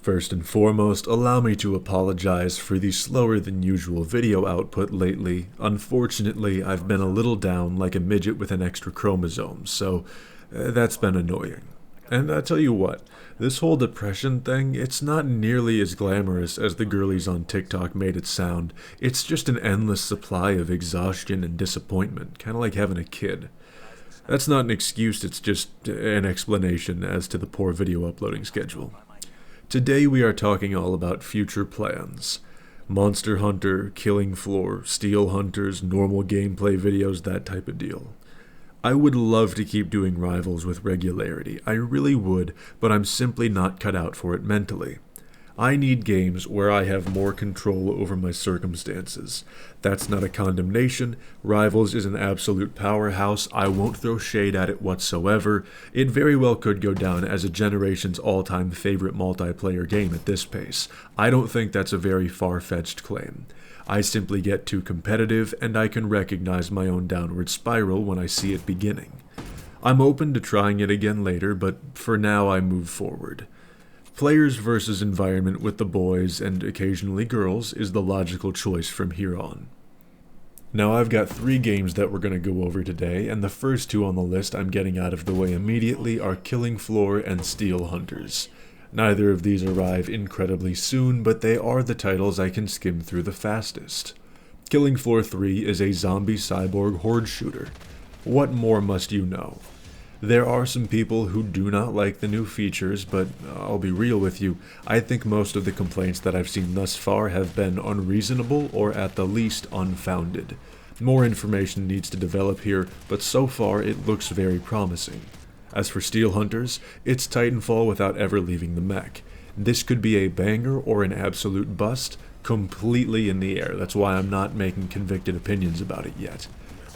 First and foremost, allow me to apologize for the slower than usual video output lately. Unfortunately, I've been a little down like a midget with an extra chromosome, so that's been annoying. And I tell you what, this whole depression thing, it's not nearly as glamorous as the girlies on TikTok made it sound. It's just an endless supply of exhaustion and disappointment, kind of like having a kid. That's not an excuse, it's just an explanation as to the poor video uploading schedule. Today we are talking all about future plans. Monster Hunter, Killing Floor, Steel Hunters, normal gameplay videos, that type of deal. I would love to keep doing Rivals with regularity, I really would, but I'm simply not cut out for it mentally. I need games where I have more control over my circumstances. That's not a condemnation. Rivals is an absolute powerhouse. I won't throw shade at it whatsoever. It very well could go down as a generation's all-time favorite multiplayer game at this pace. I don't think that's a very far-fetched claim. I simply get too competitive, and I can recognize my own downward spiral when I see it beginning. I'm open to trying it again later, but for now I move forward. Players versus environment with the boys and occasionally girls is the logical choice from here on. Now I've got 3 games that we're going to go over today, and the first 2 on the list I'm getting out of the way immediately are Killing Floor and Steel Hunters. Neither of these arrive incredibly soon, but they are the titles I can skim through the fastest. Killing Floor 3 is a zombie cyborg horde shooter. What more must you know? There are some people who do not like the new features, but I'll be real with you, I think most of the complaints that I've seen thus far have been unreasonable or at the least unfounded. More information needs to develop here, but so far it looks very promising. As for Steel Hunters, it's Titanfall without ever leaving the mech. This could be a banger or an absolute bust, completely in the air. That's why I'm not making convicted opinions about it yet.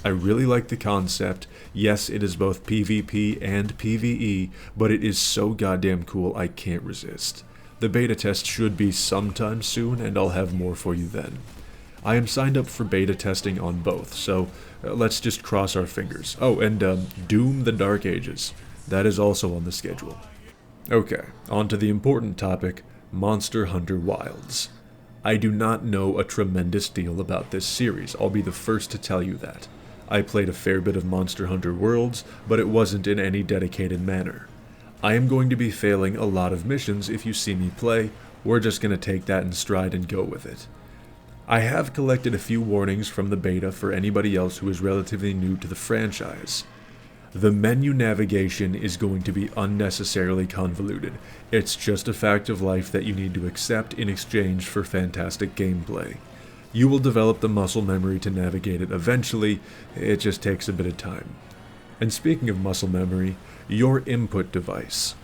I really like the concept. Yes, it is both PvP and PvE, but it is so goddamn cool I can't resist. The beta test should be sometime soon, and I'll have more for you then. I am signed up for beta testing on both, so let's just cross our fingers. Oh, and Doom the Dark Ages. That is also on the schedule. Okay, on to the important topic, Monster Hunter Wilds. I do not know a tremendous deal about this series, I'll be the first to tell you that. I played a fair bit of Monster Hunter Worlds, but it wasn't in any dedicated manner. I am going to be failing a lot of missions if you see me play. We're just going to take that in stride and go with it. I have collected a few warnings from the beta for anybody else who is relatively new to the franchise. The menu navigation is going to be unnecessarily convoluted. It's just a fact of life that you need to accept in exchange for fantastic gameplay. You will develop the muscle memory to navigate it eventually, it just takes a bit of time. And speaking of muscle memory, your input device.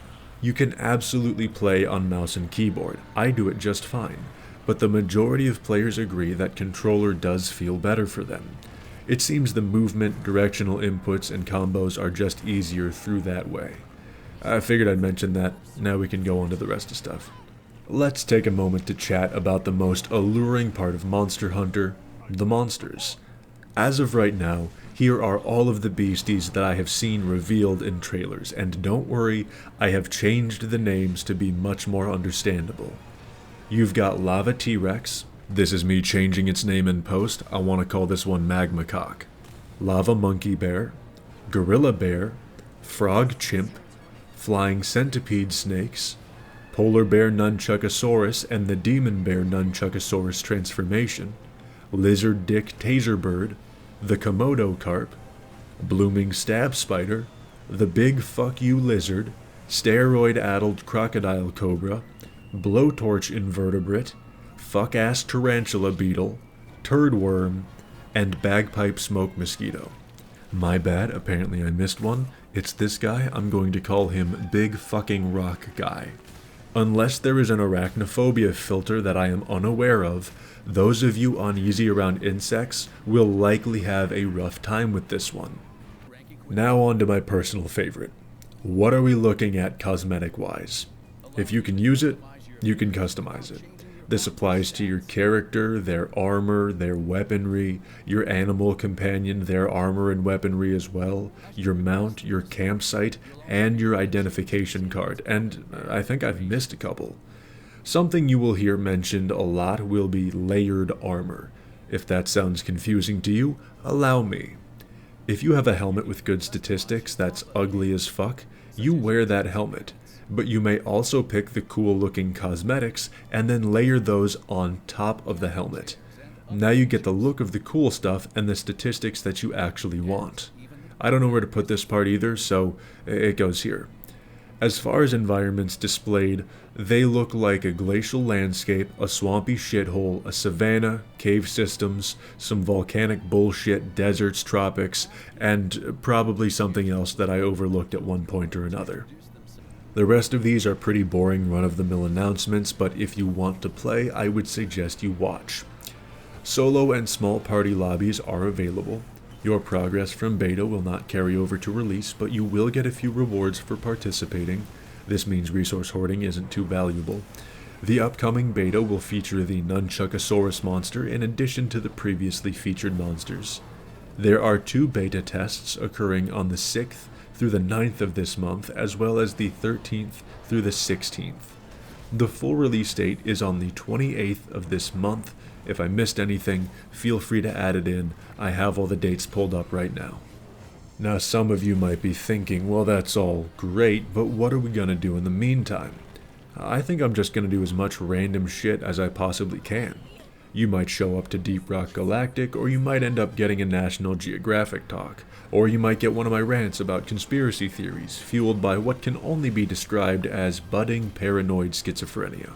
You can absolutely play on mouse and keyboard, I do it just fine, but the majority of players agree that controller does feel better for them. It seems the movement, directional inputs, and combos are just easier through that way. I figured I'd mention that, now we can go on to the rest of stuff. Let's take a moment to chat about the most alluring part of Monster Hunter, the monsters. As of right now, here are all of the beasties that I have seen revealed in trailers, and don't worry, I have changed the names to be much more understandable. You've got Lava T-Rex, this is me changing its name in post, I want to call this one Magma Cock. Lava Monkey Bear, Gorilla Bear, Frog Chimp, Flying Centipede Snakes, Polar Bear Nunchuckosaurus and the Demon Bear Nunchuckosaurus transformation, Lizard Dick Taserbird, the Komodo Carp, Blooming Stab Spider, the Big Fuck You Lizard, Steroid-Addled Crocodile Cobra, Blowtorch Invertebrate, Fuck-Ass Tarantula Beetle, Turd Worm, and Bagpipe Smoke Mosquito. My bad, apparently I missed one. It's this guy, I'm going to call him Big Fucking Rock Guy. Unless there is an arachnophobia filter that I am unaware of, those of you uneasy around insects will likely have a rough time with this one. Now on to my personal favorite. What are we looking at cosmetic-wise? If you can use it, you can customize it. This applies to your character, their armor, their weaponry, your animal companion, their armor and weaponry as well, your mount, your campsite, and your identification card, and I think I've missed a couple. Something you will hear mentioned a lot will be layered armor. If that sounds confusing to you, allow me. If you have a helmet with good statistics that's ugly as fuck, you wear that helmet. But you may also pick the cool looking cosmetics and then layer those on top of the helmet. Now you get the look of the cool stuff and the statistics that you actually want. I don't know where to put this part either, so it goes here. As far as environments displayed, they look like a glacial landscape, a swampy shithole, a savanna, cave systems, some volcanic bullshit, deserts, tropics, and probably something else that I overlooked at one point or another. The rest of these are pretty boring run-of-the-mill announcements, but if you want to play, I would suggest you watch. Solo and small party lobbies are available. Your progress from beta will not carry over to release, but you will get a few rewards for participating. This means resource hoarding isn't too valuable. The upcoming beta will feature the Nunchuckosaurus monster in addition to the previously featured monsters. There are 2 beta tests occurring on the 6th through the 9th of this month, as well as the 13th through the 16th. The full release date is on the 28th of this month. If I missed anything, feel free to add it in. I have all the dates pulled up right now. Now some of you might be thinking, well, that's all great, but what are we gonna do in the meantime? I think I'm just gonna do as much random shit as I possibly can. You might show up to Deep Rock Galactic, or you might end up getting a National Geographic talk, or you might get one of my rants about conspiracy theories, fueled by what can only be described as budding paranoid schizophrenia.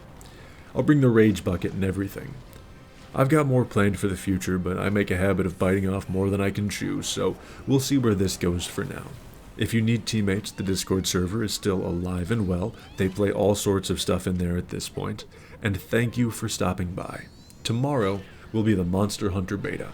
I'll bring the rage bucket and everything. I've got more planned for the future, but I make a habit of biting off more than I can chew, so we'll see where this goes for now. If you need teammates, the Discord server is still alive and well. They play all sorts of stuff in there at this point. And thank you for stopping by. Tomorrow will be the Monster Hunter Beta.